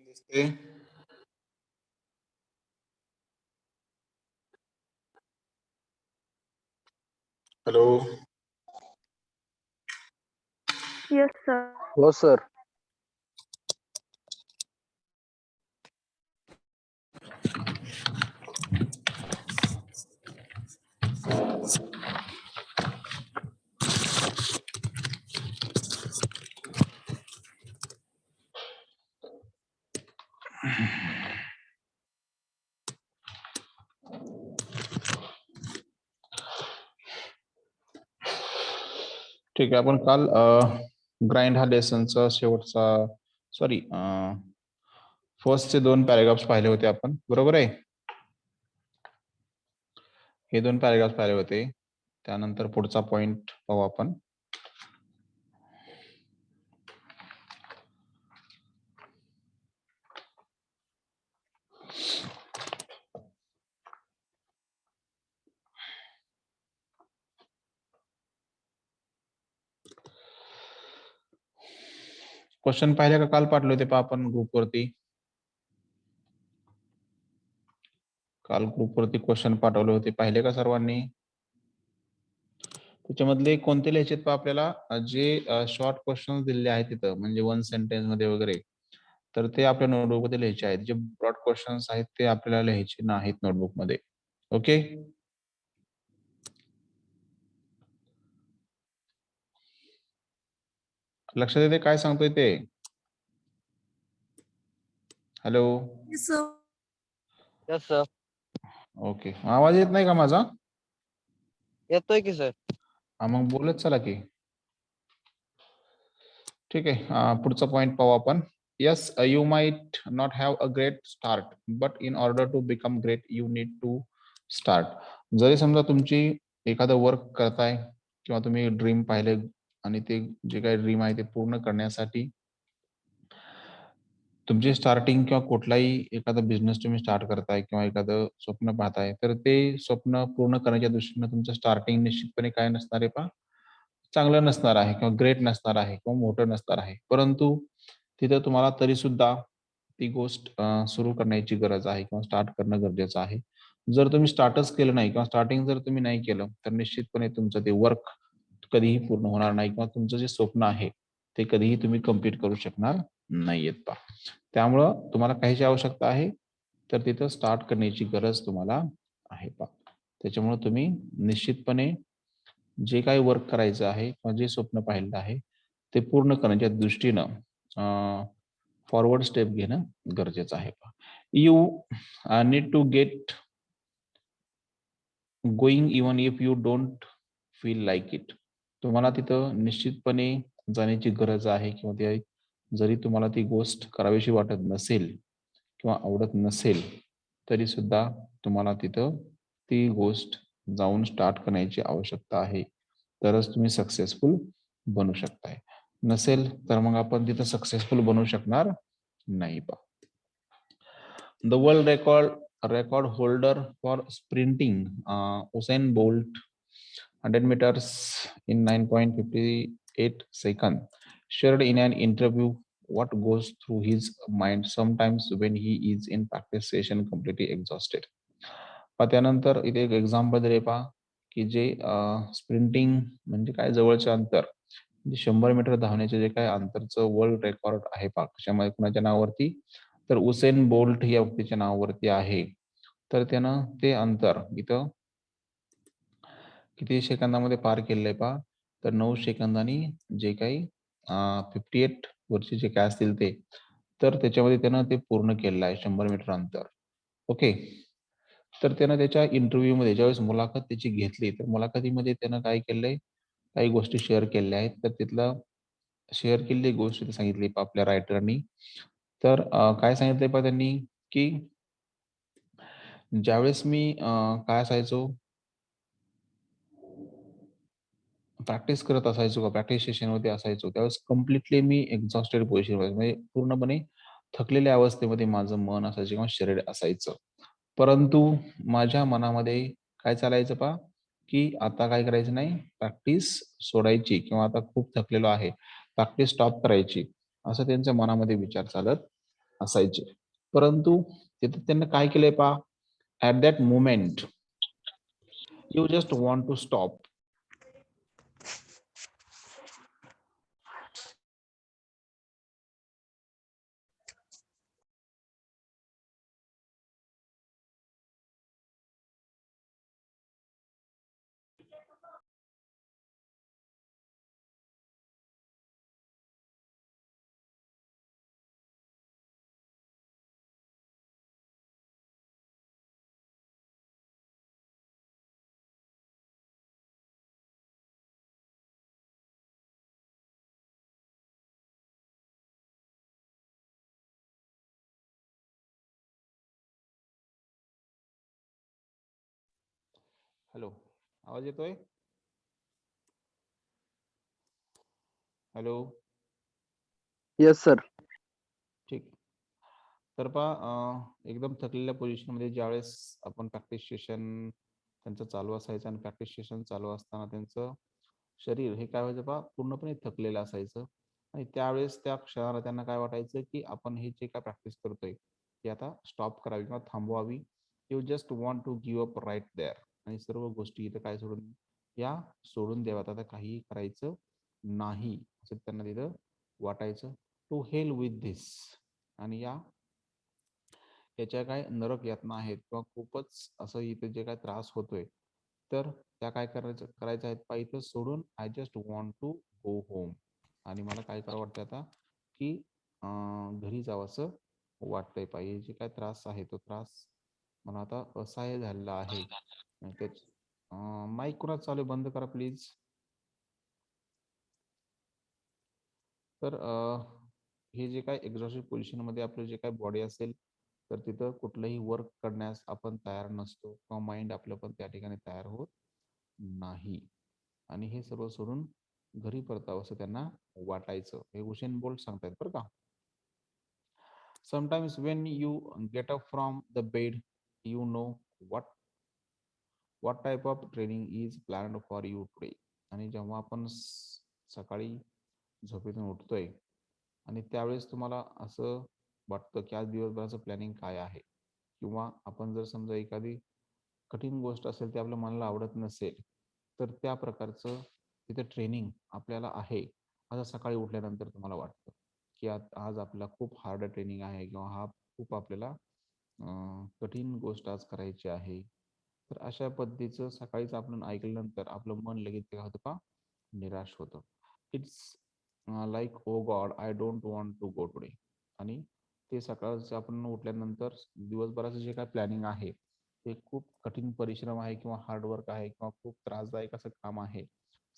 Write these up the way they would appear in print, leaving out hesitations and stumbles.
दिसते. Hello. Yes, sir. हो sir. ठीक आहे. आपण काल ग्राइंड हा लेसनचा शेवटचा सॉरी फर्स्टचे 2 पॅराग्राफ्स पाहिले होते आपण, बरोबर आहे. हे 2 पॅराग्राफ्स पाहिले होते. त्यानंतर पुढचा पॉइंट पाहू आपण. क्वेश्चन पाहिले का काल पाठवले होते पहा आपण ग्रुपवरती. काल ग्रुपवरती क्वेश्चन पाठवले होते, पाहिले का सर्वांनी? त्याच्यामधले कोणते लिहायचे पहा आपल्याला, जे शॉर्ट क्वेश्चन दिलेले आहेत तिथं, म्हणजे 1 सेंटेन्स मध्ये वगैरे, तर ते आपल्या नोटबुक मध्ये लिहायचे आहेत. जे ब्रॉड क्वेश्चन्स आहेत ते आपल्याला लिहायचे नाहीत नोटबुक मध्ये. ओके. लक्षात येते काय सांगतोय ते? हॅलो. Yes sir. ओके. आवाज येत नाही का माझा? येतोय की सर. मग बोलत चला की. ठीक आहे. पुढचा पॉइंट पाहू आपण. Yes, you might not have a great start, but in order to become great you need to start. जरी समजा तुमची एखादं वर्क करताय किंवा तुम्ही ड्रीम पाहिले आणि ते जे काही ड्रीम आहे ते पूर्ण करण्यासाठी तुमची स्टार्टिंग किंवा कुठलाही एखादा बिझनेस तुम्ही स्टार्ट करताय किंवा एखादं स्वप्न पाहताय, तर ते स्वप्न पूर्ण करण्याच्या दृष्टीने तुमचं स्टार्टिंग निश्चितपणे काय नसणार आहे पहा, चांगलं नसणार आहे किंवा ग्रेट नसणार आहे किंवा मोठं नसणार आहे. परंतु तिथं तुम्हाला तरी सुद्धा ती गोष्ट सुरू करण्याची गरज आहे किंवा स्टार्ट करणं गरजेचं आहे. जर तुम्ही स्टार्टच केलं नाही किंवा स्टार्टिंग जर तुम्ही नाही केलं, तर निश्चितपणे तुमचं ते वर्क कधीही पूर्ण होणार नाही किंवा तुमचं जे स्वप्न आहे ते कधीही तुम्ही कम्प्लीट करू शकणार नाहीयेत पहा. त्यामुळं तुम्हाला काहीची आवश्यकता आहे, तर तिथं स्टार्ट करण्याची गरज तुम्हाला आहे पहा. त्याच्यामुळे तुम्ही निश्चितपणे जे काही वर्क करायचं आहे किंवा जे स्वप्न पाहिलं आहे ते पूर्ण करण्याच्या दृष्टीनं फॉरवर्ड स्टेप घेणं गरजेचं आहे पहा. You need to get going even if you don't feel like it. तुम्हाला तिथं निश्चितपणे जाण्याची गरज आहे किंवा ते जरी तुम्हाला ती गोष्ट करावीशी वाटत नसेल किंवा आवडत नसेल, तरी सुद्धा तुम्हाला तिथं ती गोष्ट जाऊन स्टार्ट करण्याची आवश्यकता आहे. तरच तुम्ही सक्सेसफुल बनू शकताय. नसेल तर मग आपण तिथं सक्सेसफुल बनू शकणार नाही पहा. The world record holder for sprinting, Usain Bolt, 100 meters in 9.58 seconds, shared in an interview what goes through his mind sometimes when he is in practice session completely exhausted. त्यानंतर इथे एक एक्झाम्पल दिले पहा की जे स्प्रिंटिंग म्हणजे काय, जवळचे अंतर, म्हणजे 100 मीटर धावण्याचे जे काय अंतरचं वर्ल्ड रेकॉर्ड आहे पहा, कशामध्ये कुणाच्या नावावरती, तर उसेन बोल्ट या व्यक्तीच्या नावावरती आहे. तर त्यानं ते अंतर इथं किती सेकंदामध्ये पार केलेलं आहे पहा, तर 9 सेकंदांनी जे काही 58 वरचे जे काय असतील ते, तर त्याच्यामध्ये त्यानं ते पूर्ण केलेलं आहे 100 मीटर अंतर. ओके. तर त्यानं त्याच्या इंटरव्ह्यूमध्ये ज्यावेळेस मुलाखत त्याची घेतली, तर मुलाखतीमध्ये त्यानं काय केलंय, काही गोष्टी शेअर केलेल्या आहेत. तर तिथलं शेअर केलेली गोष्ट सांगितली आपल्या रायटरनी. तर काय सांगितलंय पहा त्यांनी, की ज्यावेळेस मी काय असायचो, प्रॅक्टिस करत असायचो का प्रॅक्टिस सेशनमध्ये असायचो, त्यावेळेस कम्प्लिटली मी एक्झॉस्टेड पोझिशनमध्ये, म्हणजे पूर्णपणे थकलेल्या अवस्थेमध्ये माझं मन असायचं किंवा शरीर असायचं. परंतु माझ्या मनामध्ये काय चालायचं पहा, की आता काय करायचं नाही, प्रॅक्टिस सोडायची किंवा आता खूप थकलेलो आहे, प्रॅक्टिस स्टॉप करायची, असं त्यांच्या मनामध्ये विचार चालत असायचे. परंतु तिथे त्यांनी काय केलंय पहा, at that moment you just want to stop. Hello, आवाज येतोय? Hello, yes sir. ठीक. तर पहा एकदम थकलेल्या पोझिशनमध्ये ज्यावेळेस आपण प्रॅक्टिस सेशन त्यांचं चालू असायचं आणि प्रॅक्टिस सेशन चालू असताना त्यांचं शरीर हे काय व्हायचं पहा, पूर्णपणे थकलेलं असायचं. आणि त्यावेळेस त्या क्षणाला त्यांना काय वाटायचं, की आपण हे जे काय प्रॅक्टिस करतोय ती आता स्टॉप करावी किंवा थांबवावी. You just want to give up right there. आणि सर्व गोष्टी इथं काय सोडून द्याव्यात, आता काहीही करायचं नाही असं त्यांना तिथं वाटायचं. To hell with this. आणि याच्या काय नरक यातना आहेत किंवा खूपच असं इथे जे काय त्रास होतोय, तर त्या काय करायचं आहेत पहा, इथं सोडून I just want to go home. आणि मला काय करावं वाटतं आता, की घरी जावंसं वाटतंय पाहिजे. जे काय त्रास आहे तो त्रास मला आता असह्य झालेला आहे. आणि तेच माईक कुणाच चालू आहे? बंद करा प्लीज. तर हे जे काय एक्झॉस्टेड पोझिशनमध्ये आपलं जे काय बॉडी असेल, तर तिथं कुठलंही वर्क करण्यास आपण तयार नसतो किंवा माइंड आपलं पण त्या ठिकाणी तयार होत नाही. आणि हे सर्व सोडून घरी परतावं असं त्यांना वाटायचं. हे हुसेन बोल्ट सांगतायत बरं का. Sometimes Wien you get up from the bed, you know what what type of training is planned for you today. आणि जेव्हा आपण सकाळी झोपेतून उठतोय आणि त्यावेळेस तुम्हाला असं वाटतं, की आज दिवसभराचं प्लॅनिंग काय आहे, किंवा आपण जर समजा एखादी कठीण गोष्ट असेल ती आपल्या मनाला आवडत नसेल, तर त्या प्रकारचं तिथे ट्रेनिंग आपल्याला आहे असं सकाळी उठल्यानंतर तुम्हाला वाटतं, की आज आपल्याला खूप हार्ड ट्रेनिंग आहे किंवा हा खूप आपल्याला कठीण गोष्ट आज करायची आहे. तर अशा पद्धतीचं सकाळीच आपण ऐकल्यानंतर आपलं मन लगेच काय होतं पहा, निराश होतं. It's like oh God I don't want to go today. आणि ते सकाळचं आपण उठल्यानंतर दिवसभराचं जे काय प्लॅनिंग आहे ते खूप कठीण परिश्रम आहे किंवा हार्डवर्क आहे किंवा खूप त्रासदायक असं काम आहे.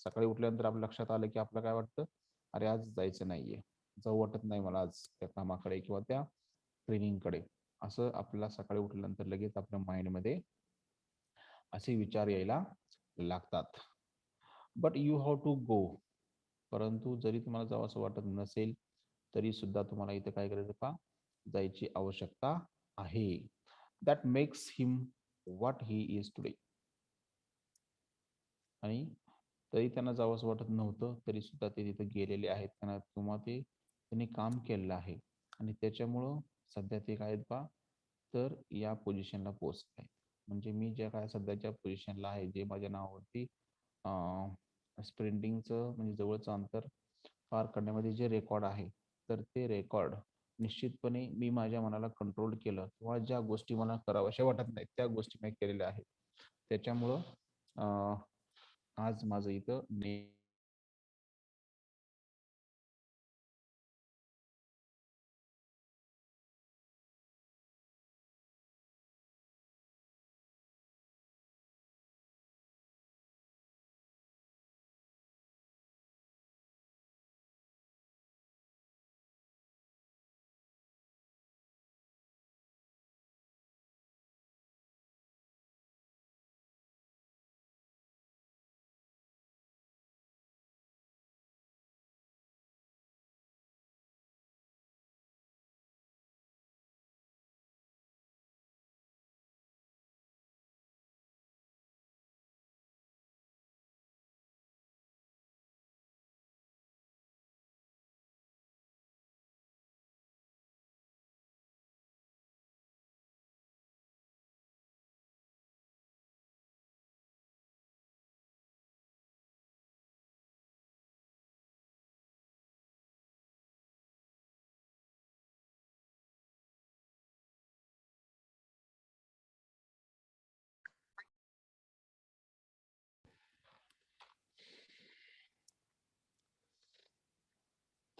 सकाळी उठल्यानंतर आपल्या लक्षात आलं, की आपलं काय वाटतं, अरे आज जायचं नाहीये, जाऊ वाटत नाही मला आज त्या कामाकडे किंवा त्या ट्रेनिंगकडे. असं आपल्याला सकाळी उठल्यानंतर लगेच आपल्या माइंडमध्ये असे विचार यायला लागतात. But you have to go. परंतु जरी तुम्हाला जावंसं वाटत नसेल, तरी सुद्धा तुम्हाला इथं काय करायचं पहा, जायची आवश्यकता आहे. That makes him what he is today. आणि तरी त्यांना जावंसं वाटत नव्हतं, तरी सुद्धा ते तिथे गेलेले आहेत. त्यांना किंवा त्यांनी काम केलेलं आहे आणि त्याच्यामुळं सध्या ते काय आहेत पहा, तर या पोझिशनला पोहोचत आहे. म्हणजे मी ज्या काय सध्याच्या पोझिशनला आहे, जे माझ्या नावावरती स्प्रिंटिंगचं म्हणजे जवळचं अंतर पार करण्यामध्ये जे रेकॉर्ड आहे, तर ते रेकॉर्ड निश्चितपणे मी माझ्या मनाला कंट्रोल केलं किंवा ज्या गोष्टी मला कराव्याशा वाटत नाहीत त्या गोष्टी मी केलेल्या आहेत. त्याच्यामुळं आज माझं इथं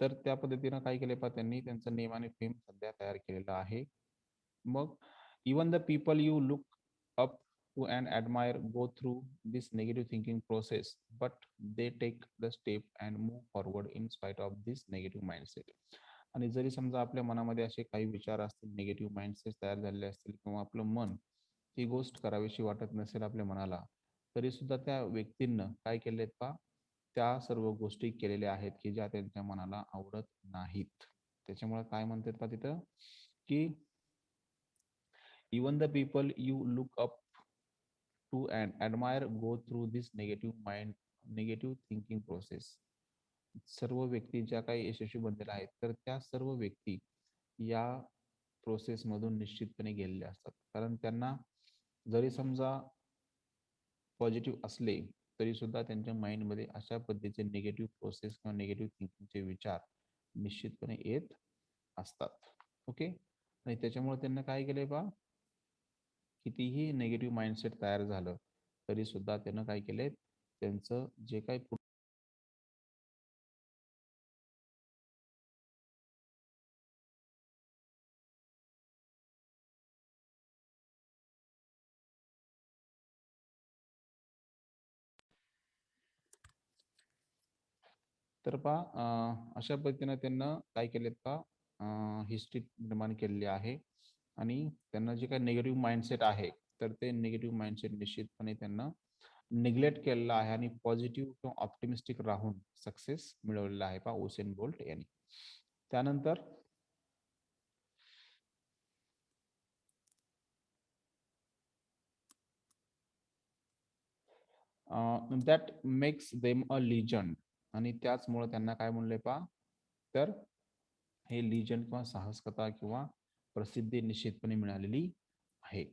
तर त्या पद्धतीनं काय केले पहा त्यांनी त्यांचं नेम आणि फेम सध्या तयार केलेलं आहे. मग even the people you look up to and admire go through this negative thinking process but they take the step and move forward in spite of this negative mindset. आणि जरी समजा आपल्या मनामध्ये असे काही विचार असतील, नेगेटिव्ह माइंडसेट तयार झालेले असतील किंवा आपलं मन ही गोष्ट करावीशी वाटत नसेल आपल्या मनाला, तरी सुद्धा त्या व्यक्तींना काय केलेत पहा त्या सर्व गोष्टी केलेल्या आहेत की ज्या त्यांच्या मनाला आवडत नाहीत. त्याच्यामुळे काय म्हणतात पहा तिथं की even the people you look up to and admire go through this negative thinking process. सर्व व्यक्ती ज्या काही यशस्वी बनलेल्या आहेत तर त्या सर्व व्यक्ती या प्रोसेसमधून निश्चितपणे गेलेले असतात. कारण त्यांना जरी समजा पॉझिटिव्ह असले तरी सुद्धा त्यांच्या माइंडमध्ये अशा पद्धतीचे निगेटिव्ह प्रोसेस किंवा निगेटिव्ह थिंकिंगचे विचार निश्चितपणे येत असतात. ओके. आणि त्याच्यामुळे त्यांना काय केलंय पहा कितीही नेगेटिव्ह माइंडसेट तयार झालं तरी सुद्धा त्यांना काय केलंय त्यांचं जे काही तर पहा अशा पद्धतीनं त्यांना काय केलेत पहा हिस्ट्री निर्माण केलेली आहे आणि त्यांना जे काही निगेटिव्ह माइंडसेट आहे तर ते निगेटिव्ह माइंडसेट निश्चितपणे त्यांना निग्लेक्ट केलेला आहे आणि पॉझिटिव्ह किंवा ऑप्टिमिस्टिक राहून सक्सेस मिळवलेला आहे पहा उसेन बोल्ट यांनी. त्यानंतर that makes them a legend. आणि त्याचमुळे त्यांना काय म्हणलंय पहा तर हे लिजंड किंवा साहसकथा किंवा प्रसिद्धी निश्चितपणे मिळालेली आहे.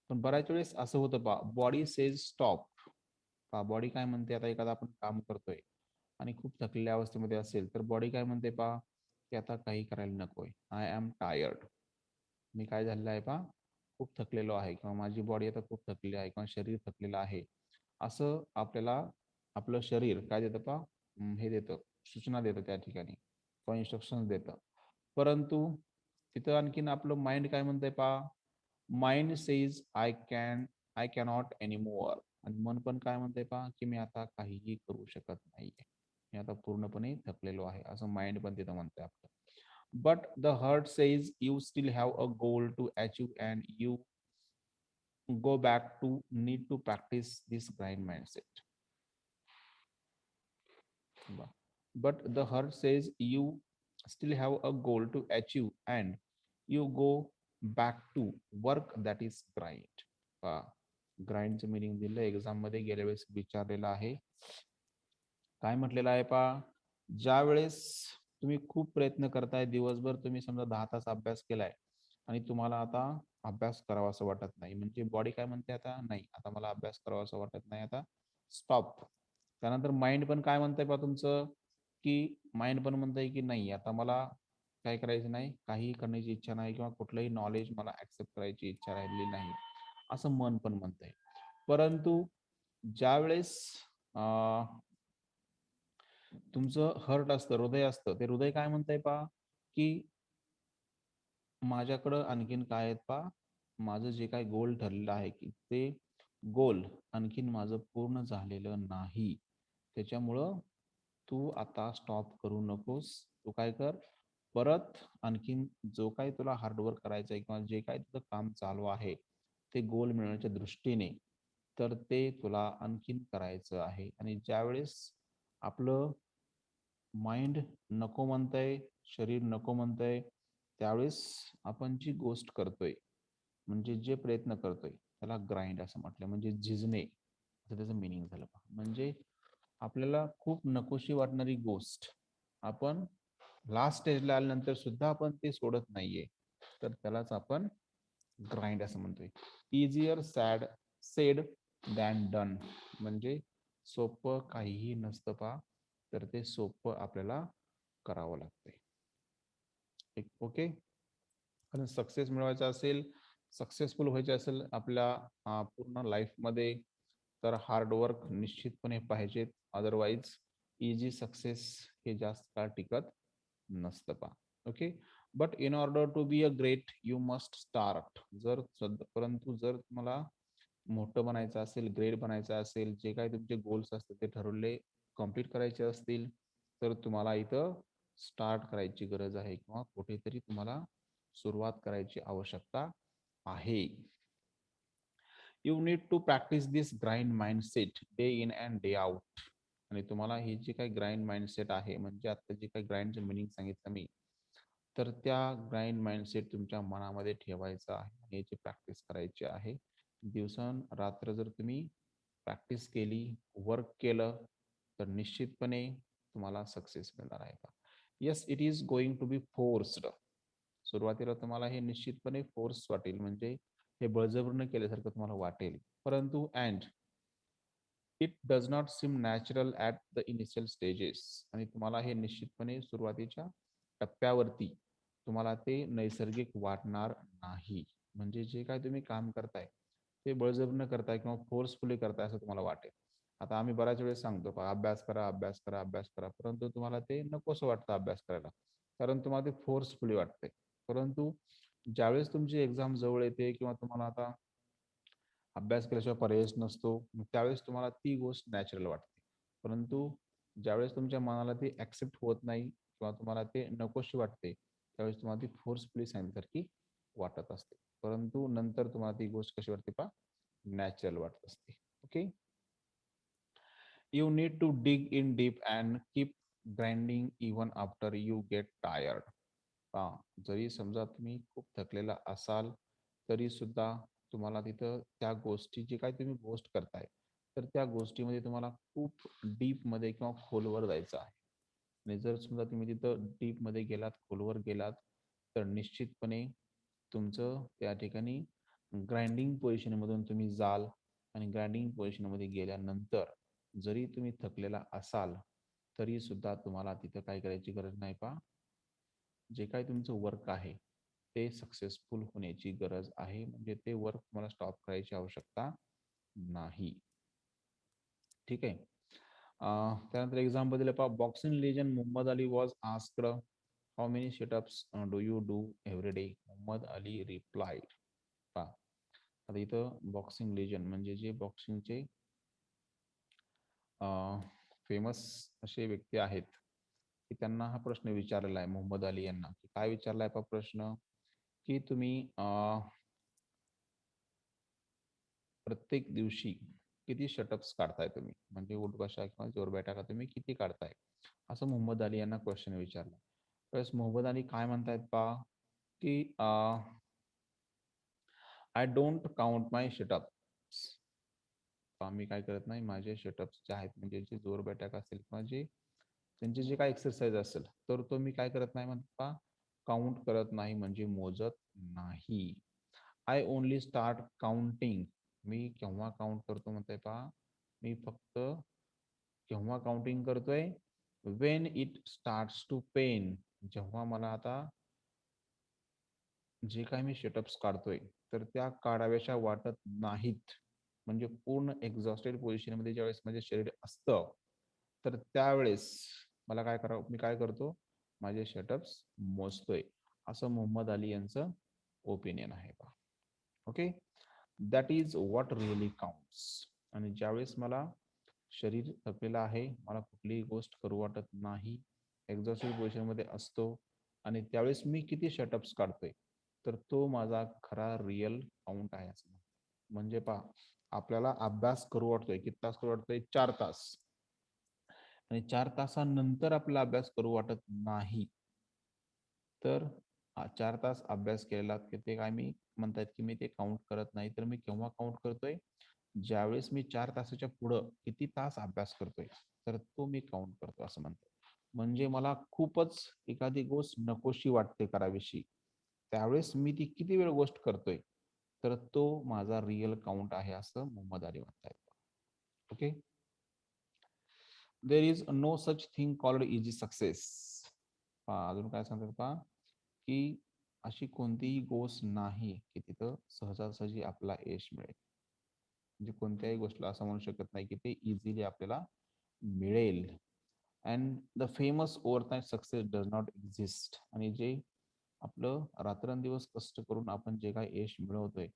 पण बऱ्याच वेळेस असं होतं पहा बॉडी सेज स्टॉप. पहा बॉडी काय म्हणते आता एखादा आपण काम करतोय आणि खूप थकलेल्या अवस्थेमध्ये असेल तर बॉडी काय म्हणते पहा की आता काही करायला नकोय. I am tired. मी काय झालेलं आहे पहा खूप थकलेलो आहे किंवा माझी बॉडी आता खूप थकलेली आहे किंवा शरीर थकलेलं आहे. असं आपल्याला आपलं शरीर काय देतं पहा हे देतं सूचना देतं त्या ठिकाणी किंवा इन्स्ट्रक्शन देतं. परंतु तिथं आणखीन आपलं माइंड काय म्हणतंय पहा mind says I cannot anymore. आणि मन पण काय म्हणतंय पहा की मी आता काहीही करू शकत नाहीये. मी आता पूर्णपणे थकलेलो आहे असं माइंड पण तिथं म्हणतंय आपलं. But the heart says you still have a goal to achieve and you go back to need to practice this grind mindset. But the heart says you still have a goal to achieve and you go back to work that is grind. ग्राइंडचं meaning दिलं exam मध्ये गेल्या वेळेस विचारलेलं आहे. काय म्हटलेलं आहे पहा ज्या वेळेस तुम्ही खूप प्रयत्न करताय दिवसभर तुम्ही समजा 10 तास अभ्यास केलाय आणि तुम्हाला आता अभ्यास करावा असं वाटत नाही म्हणजे बॉडी काय म्हणते आता नाही आता मला अभ्यास करावा असं वाटत नाही आता स्टॉप. त्यानंतर माइंड पण काय म्हणतंय पहा तुमचं की माइंड पण म्हणतंय की नाही आता मला काय करायचं नाही काहीही करण्याची इच्छा नाही किंवा कुठलंही नॉलेज मला ऍक्सेप्ट करायची इच्छा राहिलेली नाही असं मन पण म्हणतंय. परंतु ज्या वेळेस तुमचं हर्ट असतं हृदय असतं ते हृदय काय म्हणतंय पहा की माझ्याकडं आणखीन काय आहेत पहा माझं जे काही गोल ठरलेलं आहे की ते गोल आणखीन माझं पूर्ण झालेलं नाही. त्याच्यामुळं तू आता स्टॉप करू नकोस. तू काय कर परत आणखीन जो काही तुला हार्डवर्क करायचं आहे किंवा जे काही तुझं काम चालू आहे ते गोल मिळवण्याच्या दृष्टीने तर ते तुला आणखीन करायचं आहे. आणि ज्यावेळेस आपलं माइंड नको म्हणतंय शरीर नको म्हणतंय त्यावेळेस आपण जी गोष्ट करतोय म्हणजे जे प्रयत्न करतोय त्याला ग्राइंड असं म्हटलं म्हणजे झिजणे असं त्याचं मिनिंग झालं. म्हणजे आपल्याला खूप नकोशी वाटणारी गोष्ट आपण लास्ट स्टेजला आल्यानंतर सुद्धा आपण ते सोडत नाहीये तर त्यालाच आपण ग्राइंड असं म्हणतोय. Easier sed than done. म्हणजे सोपं काहीही नसतं पहा तर ते सोपं आपल्याला करावं लागतंय. ओके. कारण सक्सेस मिळवायचा असेल सक्सेसफुल व्हायचे असेल आपल्या पूर्ण लाईफमध्ये तर हार्डवर्क निश्चितपणे पाहिजेत. अदरवाईज इझी सक्सेस हे जास्त काळ टिकत नसतं पहा. Okay, but in order to be a great you must start. परंतु जर तुम्हाला मोठं बनायचं असेल, ग्रेट बनायचं असेल, जे काही तुमचे गोल्स असतात ते ठरवले कम्प्लीट करायचे असतील, तर तुम्हाला इथं स्टार्ट करायची गरज आहे किंवा कुठेतरी तुम्हाला सुरुवात करायची आवश्यकता आहे. You need to practice this grind mindset day in and day out. आणि तुम्हाला ही जी काही ग्राइंड माइंडसेट आहे, म्हणजे आता जे काही ग्राइंडचं मिनिंग सांगितलं मी, तर त्या ग्राइंड माइंडसेट तुमच्या मनामध्ये ठेवायचा आहे आणि याची प्रॅक्टिस करायची आहे. दिवसांरात्र जर तुम्ही प्रॅक्टिस केली, वर्क केलं, तर निश्चितपणे तुम्हाला सक्सेस मिळणार आहे का. Yes, it is going to be forced. सुरुवातीला तुम्हाला हे निश्चितपणे फोर्स वाटेल, म्हणजे हे बळजबरीनं केल्यासारखं तुम्हाला वाटेल. परंतु and it does not seem natural at the initial stages. आणि तुम्हाला हे निश्चितपणे सुरुवातीच्या टप्प्यावरती तुम्हाला ते नैसर्गिक वाटणार नाही. म्हणजे जे काय तुम्ही काम करताय ते बळजबरीनं करताय किंवा फोर्सफुली करताय असं तुम्हाला वाटेल. आता आम्ही बऱ्याच वेळेस सांगतो पहा, अभ्यास करा, अभ्यास करा, अभ्यास करा, परंतु तुम्हाला ते नकोसं वाटतं अभ्यास करायला, कारण तुम्हाला ते फोर्सफुली वाटते. परंतु ज्यावेळेस तुमची एक्झाम जवळ येते किंवा तुम्हाला आता अभ्यास केल्याशिवाय पर्यायच नसतो, त्यावेळेस तुम्हाला ती गोष्ट नॅचरल वाटते. परंतु ज्यावेळेस तुमच्या मनाला ती ॲक्सेप्ट होत नाही किंवा तुम्हाला ते नकोशी वाटते, त्यावेळेस तुम्हाला ती फोर्सफुली सांगितल्यासारखी वाटत असते. परंतु नंतर तुम्हाला ती गोष्ट कशी वाटते पहा, नॅचरल वाटत असते. Okay, you need to dig in deep and keep grinding even after you get tired. पहा, जरी समजा तुम्ही खूप थकलेला असाल, तरी सुद्धा तुम्हाला तिथं त्या गोष्टी जी काही तुम्ही गोष्ट करताय, तर त्या गोष्टीमध्ये तुम्हाला खूप डीपमध्ये किंवा खोलवर जायचं आहे. आणि जर समजा तुम्ही तिथं डीपमध्ये गेलात, खोलवर गेलात, तर निश्चितपणे तुमचं त्या ठिकाणी ग्राइंडिंग पोझिशनमधून तुम्ही जाल. आणि ग्राइंडिंग पोझिशनमध्ये गेल्यानंतर जरी तुम्ही थकलेला असाल, तरी सुद्धा तुम्हाला तिथं काय करायची गरज नाही पहा, जे काही तुमचं वर्क आहे ते सक्सेसफुल होण्याची गरज आहे. म्हणजे ते वर्क तुम्हाला स्टॉप करायची आवश्यकता नाही. ठीक आहे. त्यानंतर एक्झाम्पल दिलं पहा, boxing legend Muhammad Ali was asked how many situps do you do every day. Muhammad Ali replied. पहा, आता इथं बॉक्सिंग लेजंड म्हणजे जे बॉक्सिंगचे फेमस असे व्यक्ती आहेत, की त्यांना हा प्रश्न विचारलेला आहे मोहम्मद अली यांना. की काय विचारला आहे प्रश्न, की तुम्ही प्रत्येक दिवशी किती शटअप्स काढताय तुम्ही, म्हणजे उठबशा किंवा जोर बैठका तुम्ही किती काढताय, असं मोहम्मद अली यांना क्वेश्चन विचारला. त्यावेळेस मोहम्मद अली काय म्हणतायत पहा, की आय डोंट काउंट माय शटअप्स. मी काय करत नाही, माझे शटअप्स जे आहेत, म्हणजे जे जोर बैठक असेल किंवा जे त्यांचे जे काही एक्सरसाइज असेल, तर तो मी काय करत नाही म्हणतात पहा, काउंट करत नाही, म्हणजे मोजत नाही. I only start counting. मी केव्हा काउंट करतो म्हणताय पहा, मी फक्त केव्हा काउंटिंग करतोय, when it starts to pain. जेव्हा मला आता जे काही मी शटअप्स काढतोय, तर त्या काढाव्याशा वाटत नाहीत. म्हणजे पूर्ण एक्झॉस्टेड पोझिशनमध्ये ज्यावेळेस माझे शरीर असतं, तर त्यावेळेस मला काय करावं, मी काय करतो, माझे शटअप्स मोजतोय. असं मोहम्मद अली यांचं ओपिनियन आहे पहा. Okay, that is what really counts. आणि ज्यावेळेस मला शरीर थकलेलं आहे, मला कुठलीही गोष्ट करू वाटत नाही, एक्झॉस्टेड पोझिशनमध्ये असतो, आणि त्यावेळेस मी किती शटअप्स काढतोय, तर तो माझा खरा रिअल काउंट आहे असं. म्हणजे पहा, आपल्याला अभ्यास करू वाटतोय, किती तास करू वाटतोय, 4 तास, आणि 4 तासानंतर आपला अभ्यास करू वाटत नाही, तर 4 तास अभ्यास केलेला, की ते काय मी म्हणतायत, की मी ते काउंट करत नाही. तर मी केव्हा काउंट करतोय, ज्यावेळेस मी 4 तासाच्या पुढं किती तास अभ्यास करतोय, तर तो मी काउंट करतो असं म्हणतो. म्हणजे मला खूपच एखादी गोष्ट नकोशी वाटते करावीशी, त्यावेळेस मी ती किती वेळ गोष्ट करतोय, तर तो माझा रिअल काउंट आहे असं मोहम्मद अली म्हणतायत. Okay, there is no such thing called easy success. अजून काय सांगतात पहा, की अशी कोणतीही गोष्ट नाही की तिथं सहजासहजी आपला यश मिळेल. म्हणजे कोणत्याही गोष्टीला असं म्हणू शकत नाही की ते इझिली आपल्याला मिळेल. And the famous overnight success does not exist. आणि जे आपलं रात्रंदिवस कष्ट करून आपण जे काही यश मिळवतोय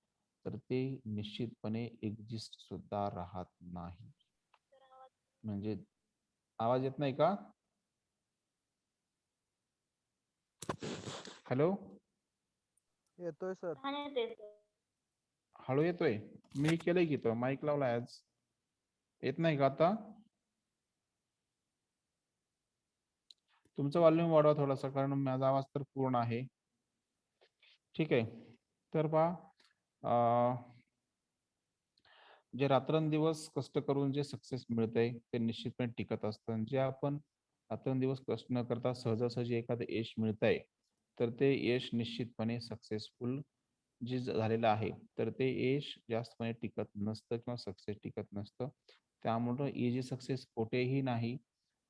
तर ते निश्चितपणे एक्झिस्ट सुद्धा राहत नाही. म्हणजे आवाज येत नाही का? हॅलो, येतोय सर. हळू येतोय. मी केलंय की तो माईक लावलाय आज. येत नाही का आता? तुमचा वॉल्यूम वाढवा थोडासा, कारण माझा आवाज तर पूर्ण आहे. ठीक आहे. तर पहा, जे रात्रंदिवस कष्ट करून जे सक्सेस मिळतंय ते निश्चितपणे टिकत असतं. जे आपण रात्रंदिवस कष्ट न करता सहजासहजी एखादं यश मिळतंय तर ते यश निश्चितपणे सक्सेसफुल जे झालेलं आहे तर ते यश जास्तपणे टिकत नसतं किंवा सक्सेस टिकत नसतं. त्यामुळं इझी सक्सेस कुठेही नाही.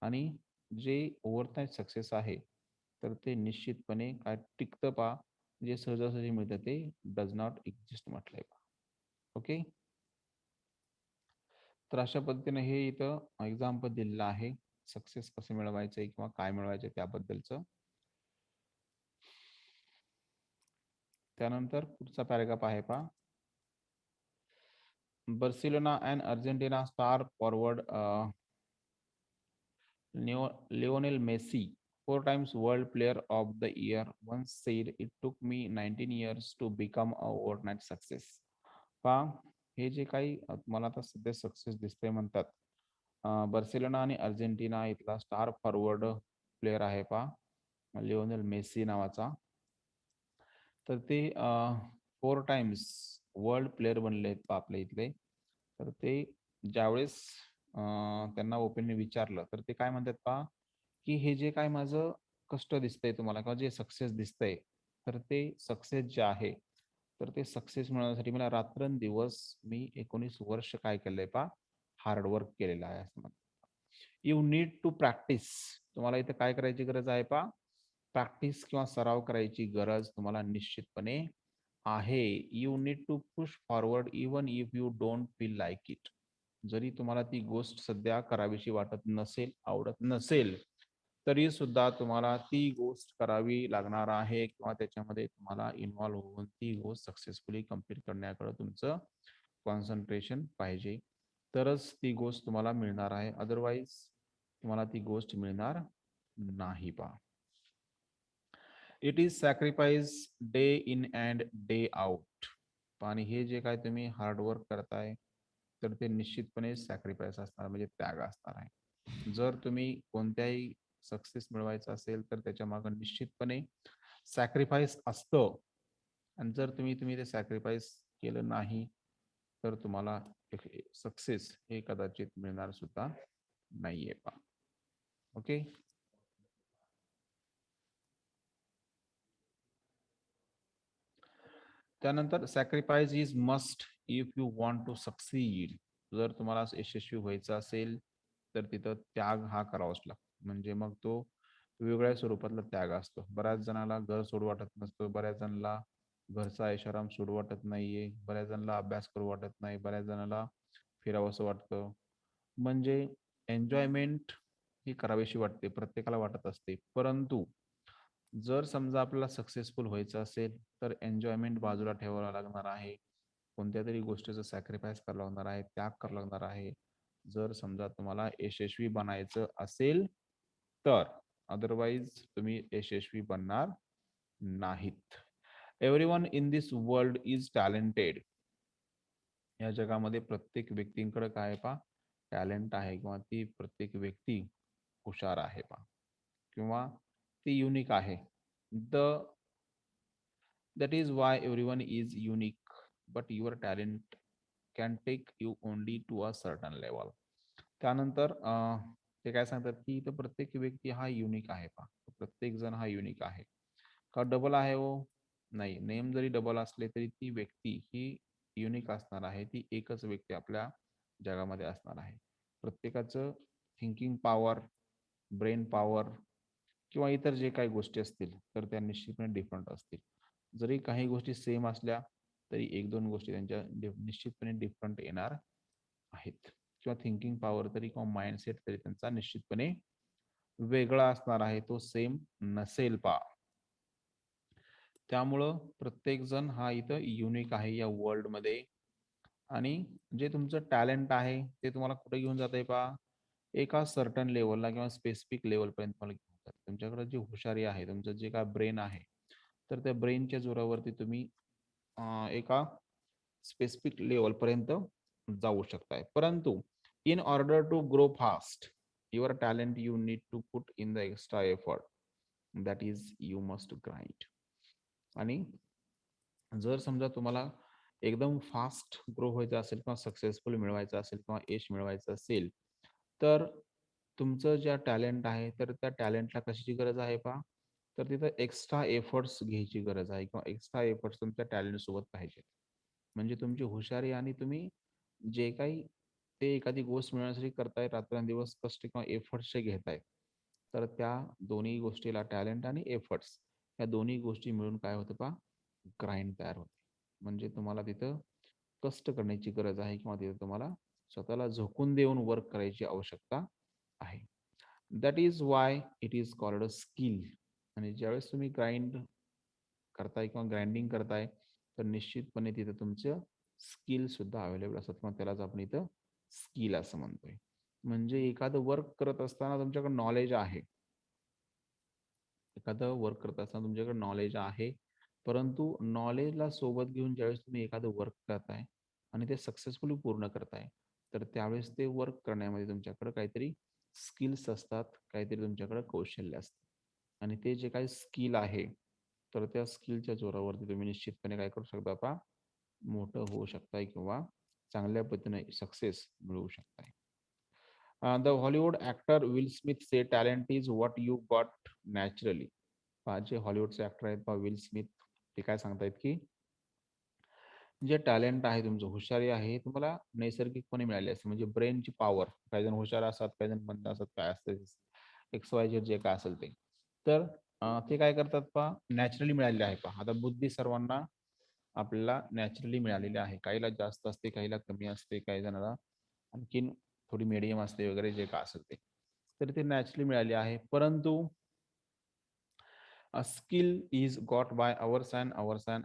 आणि जे ओव्हरनाईट सक्सेस आहे तर ते निश्चितपणे काय टिकतं पहा, जे सहजासहजी मिळतं ते डज नॉट एक्झिस्ट म्हटलंय पहा. ओके. तर अशा पद्धतीने हे इथं एक्झाम्पल दिलेलं आहे सक्सेस कसं मिळवायचंय किंवा काय मिळवायचं त्याबद्दलचं. त्यानंतर पुढचा पॅराग्राफ आहे पहा. Barcelona and Argentina star forward Lionel Messi, 4 times World Player of the Year, once said, "It took me 19 years to become a overnight success." पहा, हे जे काही मला आता सध्या सक्सेस दिसतंय म्हणतात, बार्सिलोना आणि अर्जेंटिना इथला स्टार फॉरवर्ड प्लेयर आहे पहा लिओनेल मेसी नावाचा. तर ते 4 टाइम्स वर्ल्ड प्लेयर बनले आहेत पहा आपल्या इथले. तर ते ज्यावेळेस त्यांना ओपनली विचारलं तर ते काय म्हणतात पहा, की हे जे काय माझं कष्ट दिसतंय तुम्हाला किंवा जे सक्सेस दिसतंय तर ते सक्सेस जे आहे तर ते सक्सेस मिळवण्यासाठी मला रात्रंदिवस मी 19 वर्ष काय केलंय पहा, हार्डवर्क केलेलं आहे असं म्हणतात. You need to practice. तुम्हाला इथं काय करायची गरज आहे पहा, प्रॅक्टिस किंवा सराव करायची गरज तुम्हाला निश्चितपणे आहे. You need to push forward even if you don't feel like it. जरी तुम्हाला ती गोष्ट सध्या करावीशी वाटत नसेल, आवडत नसेल, तरी सुद्धा तुम्हाला ती गोष्ट करावी लागणार आहे किंवा त्याच्यामध्ये तुम्हाला इन्व्हॉल्व होऊन ती गोष्ट सक्सेसफुली कंप्लीट करण्याकडे तुमचं कॉन्सन्ट्रेशन पाहिजे. तरच ती गोष्ट तुम्हाला मिळणार आहे. अदरवाईज तुम्हाला ती गोष्ट मिळणार नाही पहा. It is sacrifice day in and day out. आणि हे जे काय तुम्ही हार्डवर्क करताय तर ते निश्चितपणे सॅक्रिफाईस असणार, म्हणजे त्याग असणार आहे. जर तुम्ही कोणत्याही सक्सेस मिळवायचं असेल तर त्याच्या मागे निश्चितपणे सॅक्रिफाईस असतं. आणि जर तुम्ही ते सॅक्रिफाईस केलं नाही तर तुम्हाला सक्सेस हे कदाचित मिळणार सुद्धा नाहीये पहा. ओके. त्यानंतर sacrifice is must if you want to succeed. जर तुम्हाला यशस्वी व्हायचं असेल तर तिथं त्याग हा करावाच लागतो. म्हणजे मग तो वेगळ्या स्वरूपातला त्याग असतो. बऱ्याच जणांना घर सोडू वाटत नसतं, बऱ्याच जणांना घरचा ऐशाराम सोडू वाटत नाहीये, बऱ्याच जणांना अभ्यास करू वाटत नाही, बऱ्याच जणांना फिरावंसं वाटतं. म्हणजे एन्जॉयमेंट ही करावीशी वाटते, प्रत्येकाला वाटत असते. परंतु जर समजा आपल्याला सक्सेसफुल व्हायचं असेल तर एन्जॉयमेंट बाजूला ठेवावं लागणार आहे. कोणत्या तरी गोष्टीचं सॅक्रिफाईस करावं लागणार आहे, त्याग करावं लागणार आहे. जर समजा तुम्हाला यशस्वी बनायचं असेल तर, अदरवाईज तुम्ही यशस्वी बनणार नाहीत. Everyone in this world is talented. या जगामध्ये प्रत्येक व्यक्तींकडे काय पहा, टॅलेंट आहे किंवा ती प्रत्येक व्यक्ती हुशार आहे पहा, किंवा ती युनिक आहे. The That is why everyone is unique, but your talent can take you only to a certain level. त्यानंतर ते काय सांगतात की इथं प्रत्येक व्यक्ती हा युनिक आहे पहा, प्रत्येक जण हा युनिक आहे. का डबल आहे हो? नाही. नेम जरी डबल असले तरी ती व्यक्ती ही युनिक असणार आहे. ती एकच व्यक्ती आपल्या जगामध्ये असणार आहे. प्रत्येकाचं थिंकिंग पॉवर, ब्रेन पॉवर किंवा इतर जे काही गोष्टी असतील तर त्या निश्चितपणे डिफरंट असतील. जरी काही गोष्टी सेम असल्या तरी एक दोन गोष्टी त्यांच्या निश्चितपणे डिफरंट येणार आहेत. किंवा थिंकिंग पॉवर तरी किंवा माइंडसेट तरी त्यांचा निश्चितपणे वेगळा असणार आहे, तो सेम नसेल पहा. त्यामुळं प्रत्येक जण हा इथं युनिक आहे या वर्ल्ड मध्ये. आणि जे तुमचं टॅलेंट आहे ते तुम्हाला कुठे घेऊन जात आहे पहा, एका सर्टन लेवलला किंवा स्पेसिफिक लेवलपर्यंत तुम्हाला घेऊन जातं. तुमच्याकडे जी हुशारी आहे, तुमचं जे काय ब्रेन आहे, तर त्या ब्रेनच्या जोरावरती तुम्ही एका स्पेसिफिक लेवलपर्यंत जाऊ शकताय. परंतु in order to grow fast your talent you need to put in the extra effort, that is you must grind. आणि जर समजा तुम्हाला एकदम फास्ट ग्रो व्हायचं असेल किंवा सक्सेसफुल मिळवायचं असेल किंवा यश मिळवायचं असेल, तर तुमचं ज्या टॅलेंट आहे तर त्या टॅलेंटला कशाची गरज आहे पहा, तर तिथं एक्स्ट्रा एफर्ट्स घ्यायची गरज आहे किंवा एक्स्ट्रा एफर्ट्स तुमच्या टॅलेंट सोबत पाहिजे. म्हणजे तुमची हुशारी आणि तुम्ही जे काही ते एखादी गोष्ट मिळवण्यासाठी करताय, रात्रंदिवस कष्ट किंवा एफर्ट्स जे घेताय, तर त्या दोन्ही गोष्टीला टॅलेंट आणि एफर्ट्स या दोन्ही गोष्टी मिळून काय होतं पहा, ग्राइंड तयार होते. म्हणजे तुम्हाला तिथं कष्ट करण्याची गरज आहे किंवा तिथं तुम्हाला स्वतःला झोकून देऊन वर्क करायची आवश्यकता आहे. That is why it is called a skill. आणि ज्यावेळेस तुम्ही ग्राइंड करताय किंवा ग्राइंडिंग करताय, तर निश्चितपणे तिथं तुमचं स्किल सुद्धा अवेलेबल असतात किंवा त्यालाच आपण इथं स्किल असं म्हणतोय. म्हणजे एखादं वर्क करत असताना तुमच्याकडे नॉलेज आहे, एखादं वर्क करत असताना तुमच्याकडे नॉलेज आहे, परंतु नॉलेजला सोबत घेऊन ज्यावेळेस तुम्ही एखादं वर्क करताय आणि ते सक्सेसफुली पूर्ण करताय, तर त्यावेळेस ते वर्क करण्यामध्ये तुमच्याकडे काहीतरी स्किल्स असतात, काहीतरी तुमच्याकडे कौशल्य असतं. आणि ते जे काही स्किल आहे, तर त्या स्किलच्या जोरावरती तुम्ही निश्चितपणे काय करू शकता पहा, मोठं होऊ शकताय किंवा चांगल्या पद्धतीने सक्सेस मिळवू शकताय. The Hollywood actor will Smith say talent is what you got naturally. जे हॉलिवूडचे ऍक्टर आहेत पहा, विल स्मिथ, ते काय सांगतायत की जे टॅलेंट आहे, तुमचं हुशारी आहे, तुम्हाला नैसर्गिकपणे मिळाली असते. म्हणजे ब्रेनची पॉवर, काही जण हुशार असतात, काही जण मंद असतात, काय असतं एक्स वाय झेड जे काय असेल ते. तर ते काय करतात पहा, नॅचरली मिळालेले आहे पहा. आता बुद्धी सर्वांना आपल्याला नॅचरली मिळालेली आहे. काहीला जास्त असते, काहीला कमी असते, काही जणाला आणखीन थोडी मीडियम असते वगैरे जे काय असेल ते. तर ते नॅचरली मिळाले आहे. परंतु a skill is got by hours and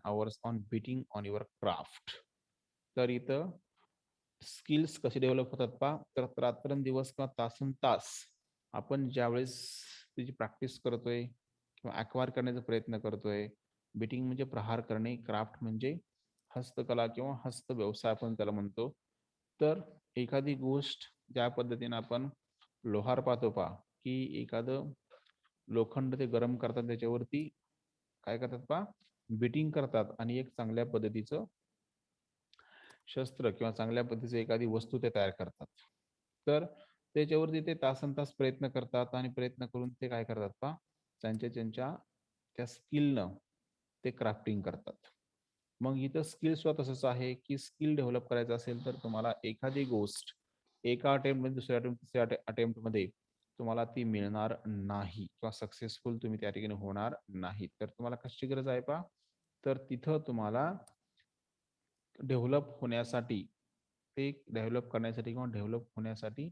hours on beating on your craft. तर इथं स्किल्स कसे डेव्हलप होतात पहा, तर रात्रंदिवस किंवा तासनतास आपण ज्यावेळेस त्याची प्रॅक्टिस करतोय किंवा ॲक्वायर करण्याचा प्रयत्न करतोय. बिटिंग म्हणजे प्रहार करणे, क्राफ्ट म्हणजे हस्तकला किंवा हस्त व्यवसाय आपण त्याला म्हणतो. तर एखादी गोष्ट ज्या पद्धतीने आपण लोहार पाहतो पहा, की एखादं लोखंड ते गरम करतात, त्याच्यावरती काय करतात पहा, बिटिंग करतात आणि एक चांगल्या पद्धतीचं शस्त्र किंवा चांगल्या पद्धतीची एखादी वस्तू ते तयार करतात. तर त्याच्यावरती ते तासनतास प्रयत्न करतात आणि प्रयत्न करून ते काय करतात पहा, त्यांच्या त्या स्किलनं ते क्राफ्टिंग करतात. मग इथं स्किल सुद्धा तसंच आहे, की स्किल डेव्हलप करायचं असेल तर तुम्हाला एखादी गोष्ट एका अटेम्प्टमध्ये, दुसऱ्या अटेम्प्ट, तिसऱ्या अटेम्प्टमध्ये तुम्हाला ती मिळणार नाही किंवा सक्सेसफुल तुम्ही त्या ठिकाणी होणार नाही. तर तुम्हाला कशाची गरज आहे पहा, तर तिथं तुम्हाला डेव्हलप होण्यासाठी, ते डेव्हलप करण्यासाठी किंवा डेव्हलप होण्यासाठी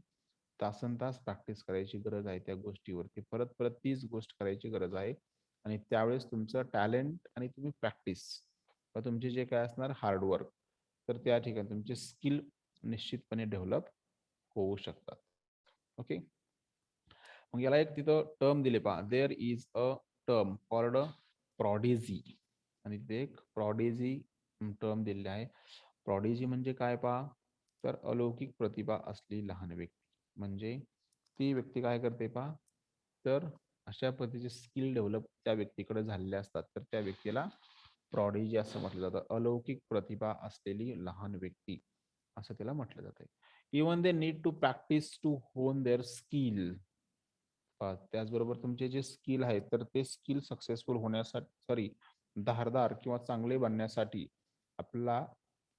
तासनतास प्रॅक्टिस करायची गरज आहे त्या गोष्टीवरती. परत परत तीच गोष्ट करायची गरज आहे. आणि त्यावेळेस तुमचं टॅलेंट आणि तुम्ही प्रॅक्टिस किंवा तुमचे जे काय असणार हार्डवर्क, तर त्या ठिकाणी तुमचे स्किल निश्चितपणे डेव्हलप होऊ शकतात. ओके. मग याला एक तिथं टर्म दिले पहा, there is a term called prodigy. आणि तिथे एक प्रॉडिजी टर्म दिलेले आहे. प्रॉडिजी म्हणजे काय पहा, तर अलौकिक प्रतिभा असली लहान व्यक्ती. म्हणजे ती व्यक्ती काय करते पहा, तर अशा पद्धतीचे स्किल डेव्हलप त्या व्यक्तीकडे झालेले असतात, तर त्या व्यक्तीला प्रॉडिजी असं म्हटलं जातं. अलौकिक प्रतिभा असलेली लहान व्यक्ती असं त्याला म्हटलं जातं. Even they need to practice to hone their skill. त्याचबरोबर तुमचे जे स्किल आहेत, तर ते स्किल सक्सेसफुल होण्यासाठी, सॉरी, धारदार किंवा चांगले बनण्यासाठी आपल्याला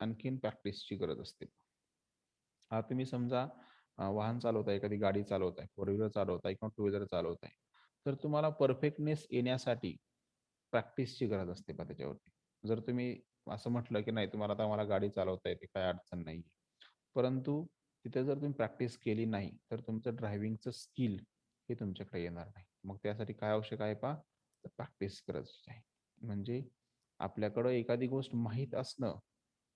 आणखीन प्रॅक्टिसची गरज असते. तुम्ही समजा वाहन चालवताय, एखादी गाडी चालवताय, फोर व्हीलर चालवताय किंवा टू व्हीलर चालवताय, तर तुम्हाला परफेक्टनेस येण्यासाठी प्रॅक्टिसची गरज असते पहा त्याच्यावरती. जर तुम्ही असं म्हटलं की नाही, तुम्हाला आता मला गाडी चालवता येते, काही अडचण नाही, परंतु तिथे जर तुम्ही प्रॅक्टिस केली नाही, तर तुमचं ड्रायव्हिंगचं स्किल हे तुमच्याकडे येणार नाही. मग त्यासाठी काय आवश्यक आहे पा, तर प्रॅक्टिस गरजेची आहे. म्हणजे आपल्याकडं एखादी गोष्ट माहीत असणं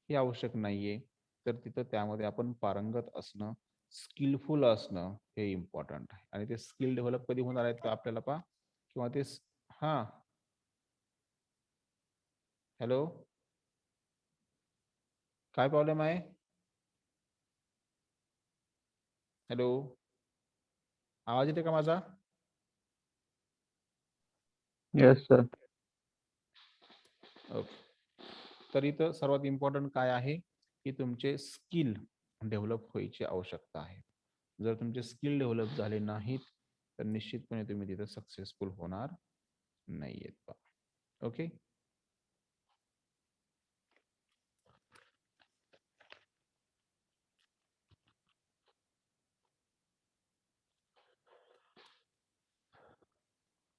हे आवश्यक नाहीये, तर तिथं त्यामध्ये आपण पारंगत असणं, स्किलफुल असणं हे इम्पॉर्टंट आहे. आणि ते स्किल डेव्हलप कधी होणार आहेत का आपल्याला पा, किंवा ते हा हॅलो, काय प्रॉब्लेम आहे? हॅलो, आवाज येते का माझा? Yes sir. ओके. तर इथं सर्वात इम्पॉर्टंट काय आहे की तुमचे स्किल डेव्हलप व्हायची आवश्यकता आहे. जर तुमचे स्किल डेव्हलप झाले नाहीत तर निश्चितपणे तुम्ही तिथं सक्सेसफुल होणार नाहीयेत. ओके.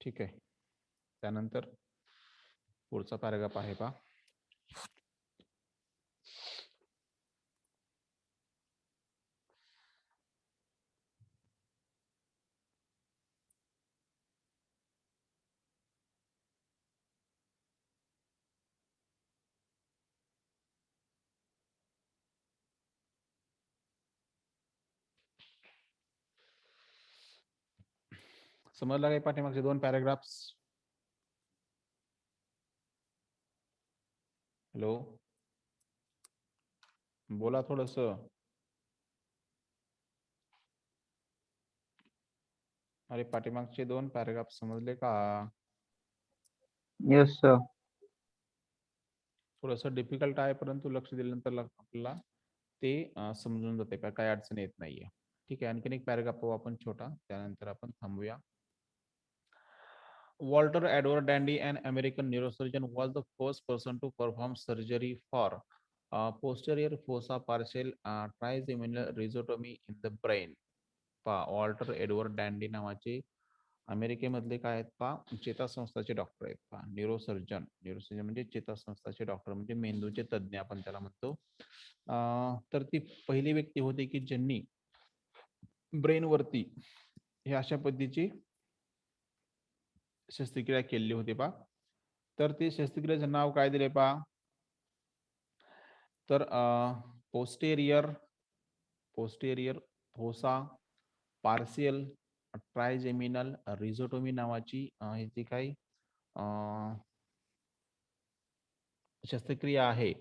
ठीक आहे. त्यानंतर पुढचा पॅराग्राफ आहे पहा. समजला काही पाठीमागचे दोन पॅराग्राफ्स? हॅलो, बोला थोडस. अरे पाठीमागचे दोन पॅराग्राफ समजले का? Yes sir. थोडस डिफिकल्ट आहे परंतु लक्ष दिल्यानंतर आपल्याला ते समजून जाते, काय अडचण येत नाहीये. ठीक आहे. आणखीन एक पॅराग्राफ पाहू आपण छोटा, त्यानंतर आपण थांबूया. Walter Edward Dandy, an American neurosurgeon, was the first person to perform surgery for posterior fossa partial trigeminal rhizotomy in the brain. Walter Edward Dandy नावाचे अमेरिकेमधले काय आहेत पा, चेतासंस्थाचे डॉक्टर आहेत पा, न्यूरोसर्जन. न्यूरोसर्जन म्हणजे चेतासंस्थाचे डॉक्टर, म्हणजे मेंदूचे तज्ज्ञ आपण त्याला म्हणतो. तर ती पहिली व्यक्ती होती की ज्यांनी ब्रेन वरती हे अशा पद्धतीची शस्त्रक्रिया केली होती पा. तर ते शस्त्रक्रियेचं नाव काय दिले पा, तर पोस्टेरियर फोसा पार्शियल ट्रायजेमिनल रिझोटोमी नावाची ह्याची काही शस्त्रक्रिया आहे.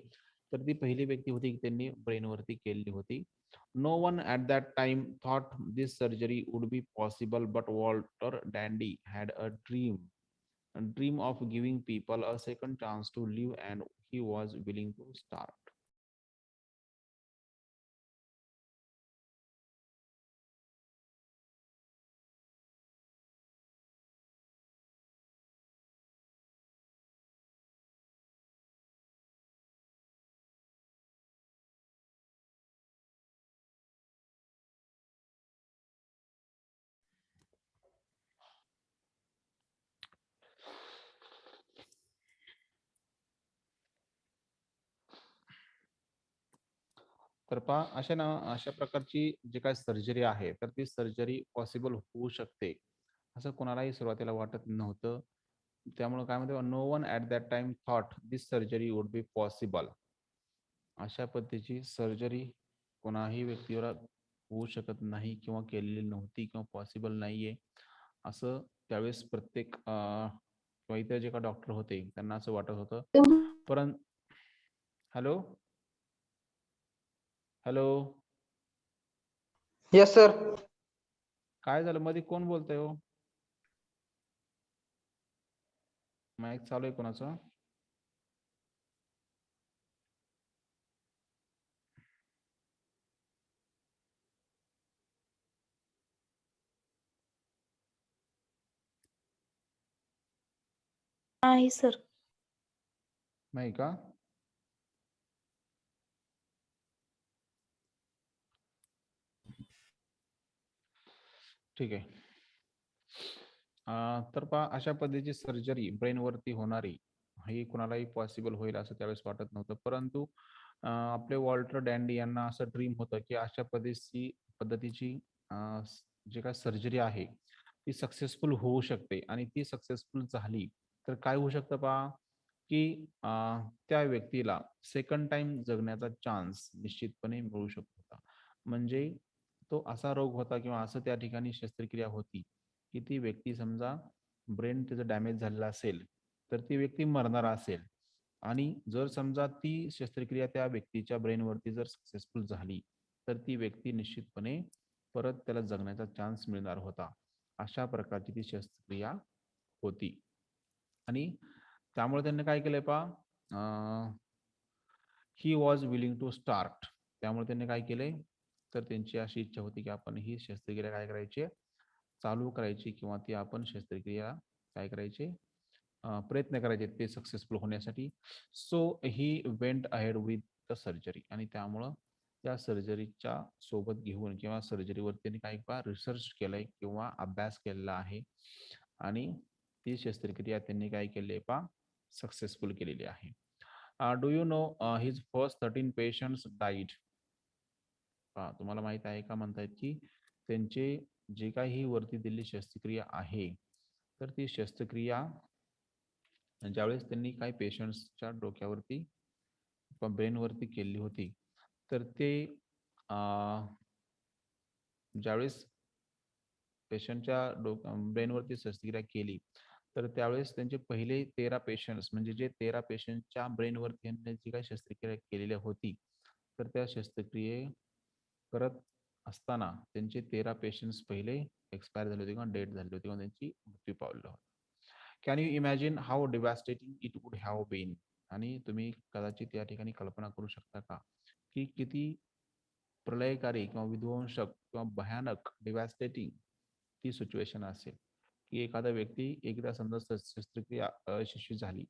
तर ती पहिली व्यक्ती होती की त्यांनी ब्रेनवरती केली होती. No one at that time thought this surgery would be possible, but Walter Dandy had a dream of giving people a second chance to live, and he was willing to start. तर पहा अशा प्रकारची जी काय surgery आहे तर ती surgery possible होऊ शकते असं कोणालाही सुरुवातीला वाटत नव्हतं. त्यामुळे काय म्हणते, no one at that time thought this surgery would be possible. अशा पद्धतीची सर्जरी कोणाही व्यक्तीवर होऊ शकत नाही किंवा केलेली नव्हती किंवा पॉसिबल नाहीये असं त्यावेळेस प्रत्येक किंवा इतर जे का डॉक्टर होते त्यांना असं वाटत होतं. परंतु हॅलो हॅलो, येस सर. काय झालं मध्ये, कोण बोलतंय हो? माईक चालू आहे कोणाचं? नाही सर. नाही का? ठीक आहे. तर पहा अशा पद्धतीची सर्जरी ब्रेनवरती होणारी ही कुणालाही पॉसिबल होईल असं त्यावेळेस वाटत नव्हतं. परंतु आपले वॉल्टर डॅन्डी यांना असं ड्रीम होतं की अशा पद्धतीची जे काय सर्जरी आहे ती सक्सेसफुल होऊ शकते आणि ती सक्सेसफुल झाली तर काय होऊ शकतं पहा, की त्या व्यक्तीला सेकंड टाइम जगण्याचा चान्स निश्चितपणे मिळू शकतो होता. म्हणजे तो असा रोग होता किंवा असं त्या ठिकाणी शस्त्रक्रिया होती, की ती व्यक्ती समजा ब्रेन त्याचं डॅमेज झालेलं असेल, तर ती व्यक्ती मरणार असेल आणि जर समजा ती शस्त्रक्रिया त्या व्यक्तीच्या ब्रेनवरती जर सक्सेसफुल झाली, तर ती व्यक्ती निश्चितपणे परत त्याला जगण्याचा चान्स मिळणार होता. अशा प्रकारची ती शस्त्रक्रिया होती. आणि त्यामुळे त्यांनी काय केलंय पहा, he was willing to start. त्यामुळे त्यांनी काय केलंय, तर त्यांची अशी इच्छा होती, की आपण ही शस्त्रक्रिया काय करायची चालू करायची किंवा ती आपण शस्त्रक्रिया काय करायची प्रयत्न करायचे ते सक्सेसफुल होण्यासाठी. So he went ahead with the surgery आणि त्यामुळं त्या सर्जरीच्या सोबत घेऊन किंवा सर्जरीवर त्यांनी काही रिसर्च केलंय किंवा अभ्यास केलेला आहे आणि ती शस्त्रक्रिया त्यांनी काय केली आहे सक्सेसफुल केलेली आहे. Do you know his first 13 patients died. तुम्हाला माहित आहे का म्हणतायत की त्यांचे जे काही ही वरती दिलेली शस्त्रक्रिया आहे, तर ती शस्त्रक्रिया ज्यावेळेस त्यांनी काही पेशंट्सच्या डोक्यावरती किंवा ब्रेनवरती केली होती, तर ते ज्यावेळेस पेशंटच्या ब्रेनवरती शस्त्रक्रिया केली, तर त्यावेळेस त्यांचे पहिले 13 पेशंट्स म्हणजे जे 13 पेशंटच्या ब्रेनवरती यांनी जी काही शस्त्रक्रिया केलेली होती, तर त्या शस्त्रक्रिये करत असताना त्यांचे 13 पेशंट्स पहिले एक्सपायर झाले होते किंवा डेथ झाली होती किंवा त्यांची मृत्यू पावलं होतं. Can you imagine how devastating it would have been. आणि तुम्ही कदाचित या ठिकाणी कल्पना करू शकता का, की किती प्रलयकारी किंवा विध्वंसक किंवा भयानक डिव्हास्टेटिंग ती सिच्युएशन असेल, की एखादा व्यक्ती एकदा समजा शस्त्रक्रिया अयशस्वी झाली,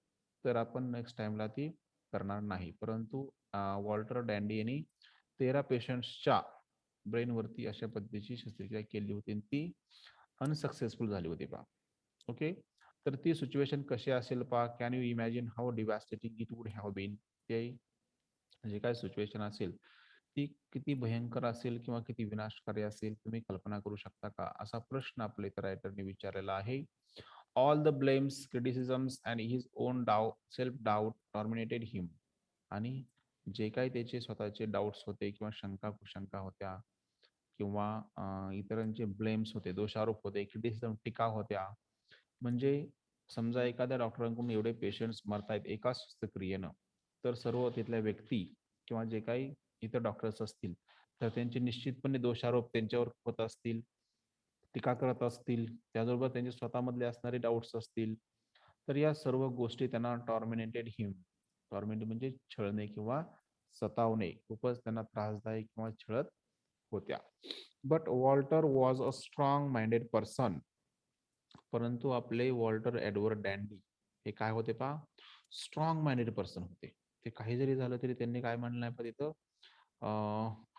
तर आपण नेक्स्ट टाइमला ती करणार नाही. परंतु वॉल्टर डॅन्डी यांनी 13 पेशंट्सच्या ब्रेनवरती अशा पद्धतीची शस्त्रक्रिया केली होती आणि ती अनसक्सेसफुल झाली होती ओके. तर ती सिच्युएशन कशी असेल can you imagine how devastating it would have been. ते जे काय सिच्युएशन असेल ती किती भयंकर असेल किंवा किती विनाशकारी असेल तुम्ही कल्पना करू शकता का, असा प्रश्न आपल्या इथं रायटरने विचारलेला आहे. All the blames criticisms and his own self doubt tormented him. आणि जे काही त्याचे स्वतःचे डाऊट्स होते किंवा शंका कुशंका होत्या किंवा इतरांचे ब्लेम्स होते, दोषारोप होते, क्रिटिसिझम टीका होत्या. म्हणजे समजा एखाद्या डॉक्टरांकडून एवढे पेशंट्स मरतायत एका शस्त्रक्रियेनं, तर सर्व तिथल्या व्यक्ती किंवा जे काही इतर डॉक्टर्स असतील, तर त्यांचे निश्चितपणे दोषारोप त्यांच्यावर होत असतील, टीका करत असतील, त्याचबरोबर त्यांचे स्वतःमधले असणारे डाऊट्स असतील. तर या सर्व गोष्टी त्यांना टॉर्मिनेटेड हिम. टॉर्मेंट म्हणजे छळणे किंवा सतावणे खूपच त्यांना त्रासदायक किंवा छळत होत्या. But Walter was a strong minded person. परंतु आपले वॉल्टर एडवर्ड डॅन्डी हे काय होते स्ट्रॉंग माइंडेड पर्सन होते. ते काही जरी झालं तरी त्यांनी काय म्हणलं नाही तिथं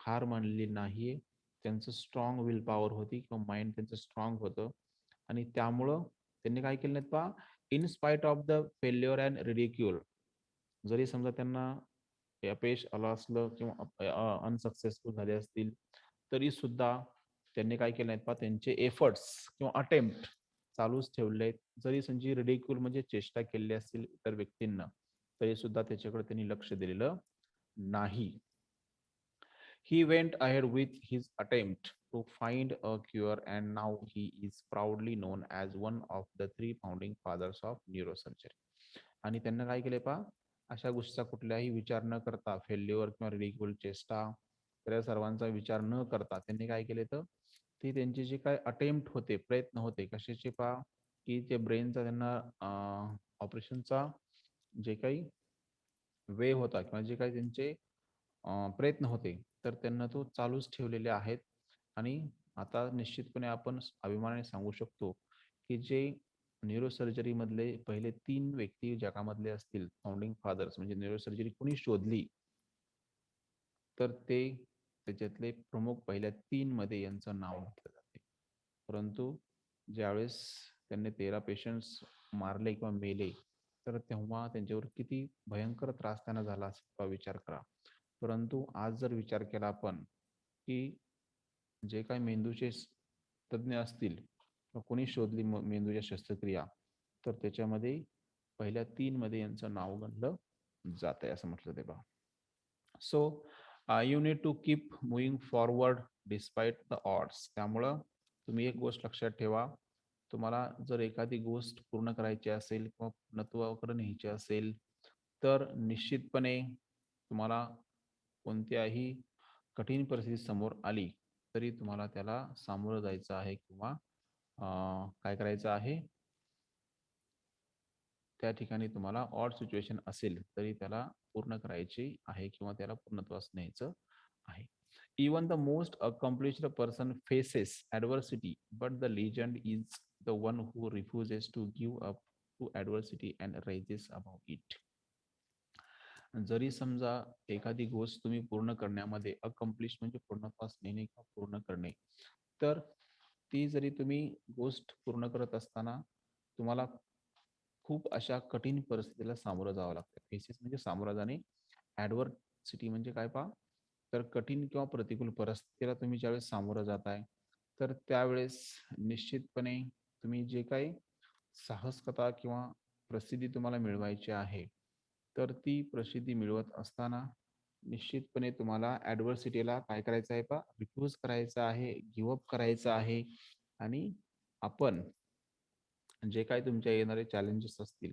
हार मानली नाहीये. त्यांचं स्ट्रॉंग विल पॉवर होती किंवा माइंड त्यांचं स्ट्रॉंग होतं आणि त्यामुळं त्यांनी काय केलं नाहीत in spite of the failure and ridicule. जरी समजा त्यांना अपयश आलं असलं किंवा अनसक्सेसफुल झाले असतील, तरी सुद्धा त्यांनी काय केलं नाहीत त्यांचे एफर्ट्स किंवा अटेम्प्ट चालूच ठेवले आहेत. जरी संजी रिडिक्युल म्हणजे चेष्टा केली असतील इतर व्यक्तींना, तरी सुद्धा त्याच्याकडे त्यांनी लक्ष दिलेलं नाही. He went ahead with his attempt to find a cure and now he is proudly known as one of the 3 founding fathers of neurosurgery. आणि त्यांना काय केले अशा गोष्टीचा कुठलाही विचार न करता फेल्युअर किंवा रिडिक्युल चेष्टा तर या सर्वांचा विचार न करता त्यांनी काय केले तर ते त्यांचे जे काय अटेम्प्ट होते प्रयत्न होते कशाचे की ते ब्रेनचा त्यांना ऑपरेशनचा जे काही वे होता किंवा जे काही त्यांचे प्रयत्न होते, तर त्यांना तो चालूच ठेवलेले आहेत. आणि आता निश्चितपणे आपण अभिमानाने सांगू शकतो, की जे न्यूरोसर्जरी मधले पहिले 3 व्यक्ती जगामधले असतील, फाउंडिंग फादर्स म्हणजे न्यूरोसर्जरी कोणी शोधली, तर ते त्याच्यातले प्रमुख पहिल्या 3 मध्ये यांचं नाव घेतलं जाते. परंतु ज्यावेळेस त्यांनी 13 पेशंट्स मारले किंवा मेले, तर तेव्हा त्यांच्यावर किती भयंकर त्रास त्यांना झाला असेल विचार करा. परंतु आज जर विचार केला आपण, की जे काही मेंदूचे तज्ञ असतील, कोणी शोधली मेंदूच्या शस्त्रक्रिया, तर त्याच्यामध्ये पहिल्या 3 मध्ये यांचं नाव गणलं जात आहे असं म्हटलं ते पहा. So you need to keep moving forward despite the odds. त्यामुळं तुम्ही एक गोष्ट लक्षात ठेवा, तुम्हाला जर एखादी गोष्ट पूर्ण करायची असेल किंवा पूर्णत्वाकडे न्यायची असेल, तर निश्चितपणे तुम्हाला कोणत्याही कठीण परिस्थिती समोर आली तरी तुम्हाला त्याला सामोरं जायचं आहे किंवा काय करायचं आहे, त्या ठिकाणी तुम्हाला ऑड सिच्युएशन असेल तरी त्याला पूर्ण करायची आहे किंवा त्याला पूर्णत्वास न्यायचं आहे. Even the most accomplished person faces adversity, but the legend is the one who refuses to give up to adversity and rises about it. जरी समजा एखादी गोष्ट तुम्ही पूर्ण करण्यामध्ये अकम्प्लिश म्हणजे पूर्णत्वास नेणे किंवा पूर्ण करणे, तर ती जरी तुम्ही गोष्ट पूर्ण करत असताना तुम्हाला खूप अशा कठीण परिस्थितीला सामोरं जावं लागतं. फेसेस म्हणजे सामोरं जाणे, ॲडव्हर्सिटी म्हणजे काय पहा, तर कठीण किंवा प्रतिकूल परिस्थितीला तुम्ही ज्यावेळेस सामोरं जाताय, तर त्यावेळेस निश्चितपणे तुम्ही जे काही साहसिकता किंवा प्रसिद्धी तुम्हाला मिळवायची आहे, तर ती प्रसिद्धी मिळवत असताना निश्चितपणे तुम्हाला ॲडव्हर्सिटीला काय करायचं आहे पहा, रिफ्यूज करायचं आहे, गिव्ह अप करायचं आहे आणि आपण जे काही तुमच्या येणारे चॅलेंजेस असतील,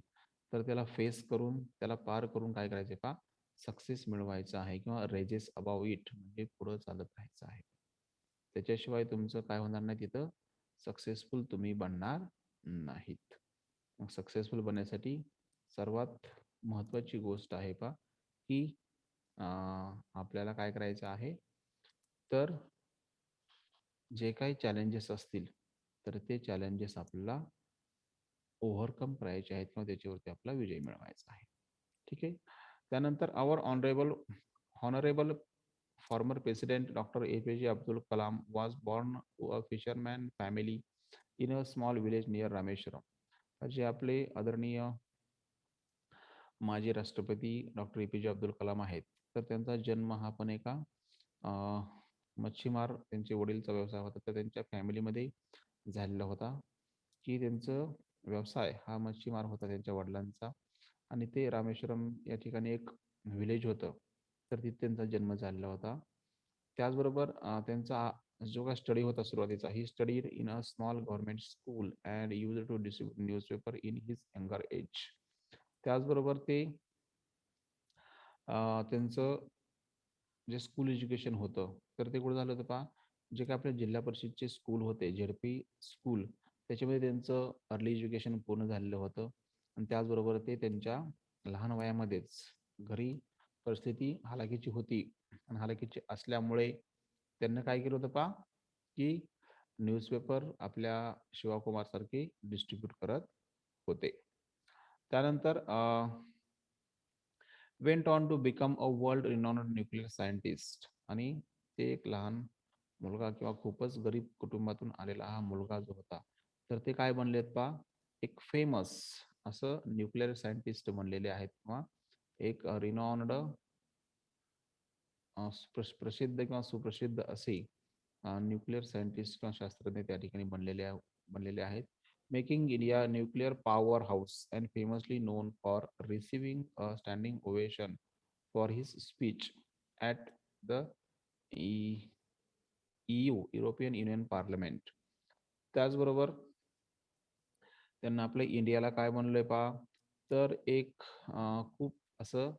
तर त्याला फेस करून, त्याला पार करून काय करायचं आहे पहा, सक्सेस मिळवायचा आहे किंवा रेजेस अबाव इट म्हणजे पुढं चालत राहायचं आहे. त्याच्याशिवाय तुमचं काय होणार नाही तिथं, सक्सेसफुल तुम्ही बनणार नाहीत. मग सक्सेसफुल बनण्यासाठी सर्वात महत्त्वाची गोष्ट आहे पहा, की आपल्याला काय करायचं आहे, तर जे काही चॅलेंजेस असतील, तर ते चॅलेंजेस आपल्याला ओव्हरकम करायचे आहेत किंवा त्याच्यावरती आपला विजय मिळवायचा आहे. ठीक आहे. त्यानंतर our honourable former president doctor APJ Abdul Kalam was born to a fisherman family in a small village near Rameswaram. जे आपले आदरणीय माजी राष्ट्रपती डॉक्टर APJ अब्दुल कलाम आहेत, तर त्यांचा जन्म हा पण एका मच्छीमार, त्यांचे वडीलचा व्यवसाय होता, तर त्यांच्या फॅमिलीमध्ये झालेला होता, की त्यांचं व्यवसाय हा मच्छीमार होता त्यांच्या वडिलांचा आणि ते रामेश्वरम या ठिकाणी एक व्हिलेज होतं, तर तिथे त्यांचा जन्म झालेला होता. त्याचबरोबर त्यांचा जो काही स्टडी होता सुरुवातीचा, he studied in a small government school and used to distribute newspaper in his younger age. त्याचबरोबर ते त्यांचं जे स्कूल एज्युकेशन होतं, तर ते कुठं झालं होतं पहा, जे काही आपल्या जिल्हा परिषदचे स्कूल होते, झेडपी स्कूल, त्याच्यामध्ये त्यांचं अर्ली एज्युकेशन पूर्ण झालेलं होतं आणि त्याचबरोबर ते त्यांच्या लहान वयामध्येच घरी परिस्थिती हालाखीची होती आणि हालाखीची असल्यामुळे त्यांनी काय केलं होतं पहा, की न्यूजपेपर आपल्या शिवाकुमारसारखे डिस्ट्रीब्यूट करत होते. त्यानंतर went on to become a world renowned nuclear scientist. आणि ते एक लहान मुलगा किंवा खूपच गरीब कुटुंबातून आलेला हा मुलगा जो होता, तर ते काय बनलेत पहा, एक फेमस असं न्यूक्लिअर सायंटिस्ट बनलेले आहेत किंवा एक रिनॉन्ड प्रसिद्ध किंवा सुप्रसिद्ध असे न्यूक्लिअर सायंटिस्ट किंवा शास्त्रज्ञ त्या ठिकाणी बनलेले आहेत. Making India nuclear power house and famously non for receiving a standing ovation for his speech at the EU European union parliament. त्याचबरोबर त्यांना आपल्या इंडियाला काय बनलंय पहा, तर एक खूप असं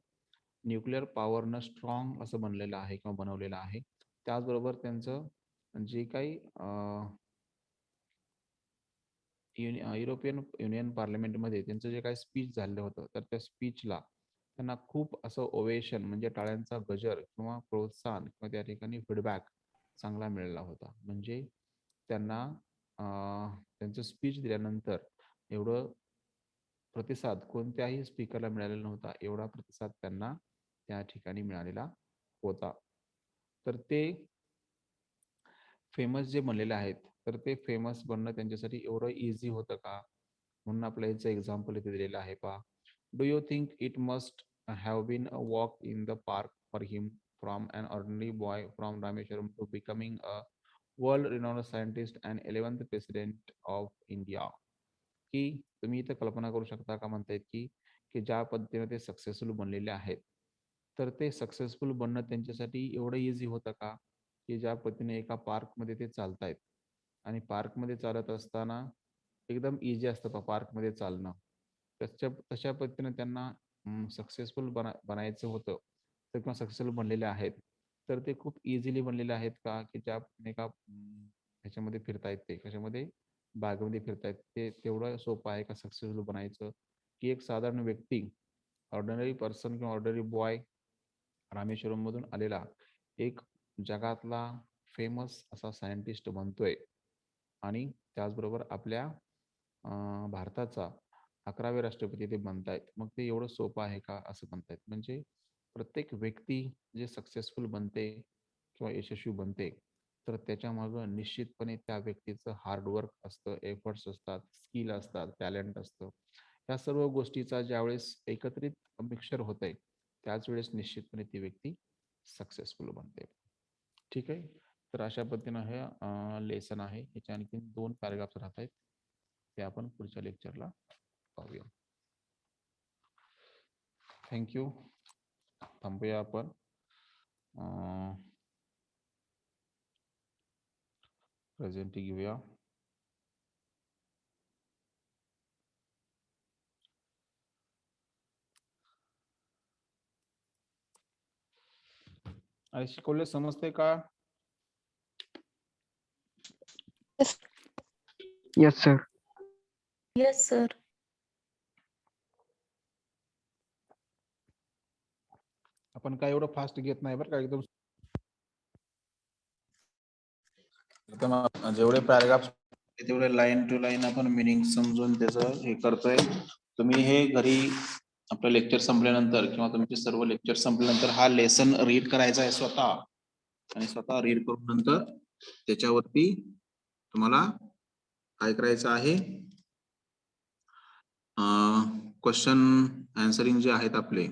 न्यूक्लिअर पॉवरनं स्ट्रॉंग असं बनलेलं आहे किंवा बनवलेलं आहे. त्याचबरोबर त्यांचं जे काही युरोपियन युनियन पार्लमेंटमध्ये त्यांचं जे काही स्पीच झालेलं होतं, तर त्या स्पीचला त्यांना खूप असं ओवेशन म्हणजे टाळ्यांचा गजर किंवा प्रोत्साहन किंवा त्या ठिकाणी फीडबॅक चांगला मिळाला होता. म्हणजे त्यांना त्यांचं स्पीच दिल्यानंतर एवढं प्रतिसाद कोणत्याही स्पीकरला मिळालेला नव्हता. एवढा प्रतिसाद त्यांना त्या ठिकाणी मिळालेला होता. तर ते फेमस जे बनलेले आहेत, तर ते फेमस बनणं त्यांच्यासाठी एवढं ईझी होतं का? म्हणून आपलं याचं एक्झाम्पल इथे दिलेलं आहे पहा. Do you think it must have been a walk in the park for him from an ordinary boy from Rameswaram to becoming a world renowned scientist and 11th president of India. की तुम्ही इथं कल्पना करू शकता का म्हणतायत की ज्या पद्धतीने ते सक्सेसफुल बनलेले आहेत, तर ते सक्सेसफुल बनणं त्यांच्यासाठी एवढं इझी होतं का, की ज्या पद्धतीने एका पार्कमध्ये ते चालतायत आणि पार्कमध्ये चालत असताना एकदम इझी असतं पार्कमध्ये चालणं. तशा पद्धतीने त्यांना सक्सेसफुल बनायचं होतं तर किंवा सक्सेसफुल बनलेले आहेत, तर ते खूप इझिली बनलेले आहेत का, की ज्या एका ह्याच्यामध्ये फिरतायत ते कशामध्ये बागेमध्ये फिरतायत, ते तेवढं सोपं आहे का सक्सेसफुल बनायचं, की एक साधारण व्यक्ती ऑर्डिनरी पर्सन किंवा ऑर्डिनरी बॉय रामेश्वरम मधून आलेला एक जगातला फेमस असा सायंटिस्ट बनतोय आणि त्याचबरोबर आपल्या भारताचा 11वे राष्ट्रपती ते बनतायत. मग ते एवढं सोपं आहे का असं म्हणतायत. म्हणजे प्रत्येक व्यक्ती जे सक्सेसफुल बनते किंवा यशस्वी बनते, तर त्याच्यामागं निश्चितपणे त्या व्यक्तीचं हार्डवर्क असतं, एफर्ट्स असतात, स्किल असतात, टॅलेंट असतं. या सर्व गोष्टीचा ज्यावेळेस एकत्रित मिक्सचर होतंय, त्याच वेळेस निश्चितपणे ती व्यक्ती सक्सेसफुल बनते. ठीक आहे. तर अशा पद्धतीनं हे लेसन आहे. याचे आणखी 2 पॅराग्राफ्स राहत आहेत. ते आपण पुढच्या लेक्चरला पाहूया. थँक्यू. थांबूया आपण. प्रेझेंटी घेऊया. अरे शिकवले समजते का? Yes sir. Yes, sir. आपण काय एवढं फास्ट घेत नाही बरं का, एकदम जेवढे पॅराग्राफ तेवढे लाईन टू लाईन आपण मिनिंग समजून त्याचं हे करतोय. तुम्ही हे घरी आपलं लेक्चर संपल्यानंतर किंवा तुमचे सर्व लेक्चर संपल्यानंतर हा लेसन रीड करायचा आहे स्वतः, आणि स्वतः रीड करून नंतर त्याच्यावरती तुम्हाला काय करायचं आहे, क्वेश्चन आन्सरिंग जे आहेत आपले